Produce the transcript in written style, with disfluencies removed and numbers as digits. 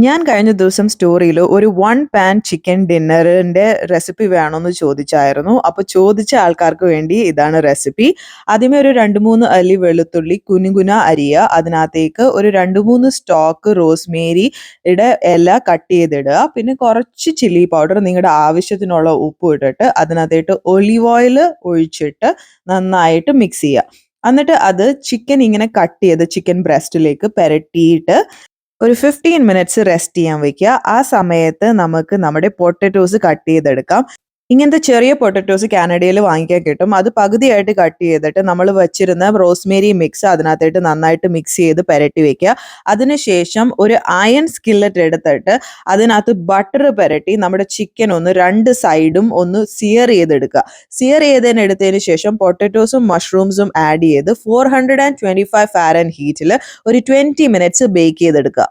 ഞാൻ കഴിഞ്ഞ ദിവസം സ്റ്റോറിയിൽ ഒരു വൺ പാൻ ചിക്കൻ ഡിന്നറിന്റെ റെസിപ്പി വേണമെന്ന് ചോദിച്ചായിരുന്നു. അപ്പോൾ ചോദിച്ച ആൾക്കാർക്ക് വേണ്ടി ഇതാണ് റെസിപ്പി. ആദ്യമേ ഒരു 2-3 അല്ലി വെളുത്തുള്ളി കുനുകുന അരിയുക. അതിനകത്തേക്ക് ഒരു 2-3 സ്റ്റോക്ക് റോസ്മേരിയുടെ ഇല കട്ട് ചെയ്തിടുക. പിന്നെ കുറച്ച് ചില്ലി പൗഡർ, നിങ്ങളുടെ ആവശ്യത്തിനുള്ള ഉപ്പ് ഇട്ടിട്ട് അതിനകത്തേട്ട് ഒലിവ് ഓയിൽ ഒഴിച്ചിട്ട് നന്നായിട്ട് മിക്സ് ചെയ്യുക. എന്നിട്ട് അത് ചിക്കൻ ഇങ്ങനെ കട്ട് ചെയ്ത് ചിക്കൻ ബ്രസ്റ്റിലേക്ക് പുരട്ടിയിട്ട് ഒരു 15 മിനിറ്റ്സ് റെസ്റ്റ് ചെയ്യാൻ വെക്കുക. ആ സമയത്ത് നമുക്ക് നമ്മുടെ പൊട്ടറ്റോസ് കട്ട് ചെയ്തെടുക്കാം. ഇങ്ങനത്തെ ചെറിയ പൊട്ടറ്റോസ് കാനഡയിൽ വാങ്ങിക്കാൻ കിട്ടും. അത് പകുതിയായിട്ട് കട്ട് ചെയ്തിട്ട് നമ്മൾ വെച്ചിരുന്ന റോസ്മേരി മിക്സ് അതിനകത്തായിട്ട് നന്നായിട്ട് മിക്സ് ചെയ്ത് പുരട്ടി വെക്കുക. അതിനുശേഷം ഒരു അയൺ സ്കില്ലറ്റ് എടുത്തിട്ട് അതിനകത്ത് ബട്ടർ പുരട്ടി നമ്മുടെ ചിക്കൻ ഒന്ന് 2 സൈഡും ഒന്ന് സിയർ ചെയ്തെടുക്കുക. സിയർ എടുത്തതിന് ശേഷം പൊട്ടറ്റോസും മഷ്റൂംസും ആഡ് ചെയ്ത് 425 ഫാരൻഹീറ്റിൽ ഒരു 20 മിനിറ്റ്സ് ബേക്ക് ചെയ്തെടുക്കുക.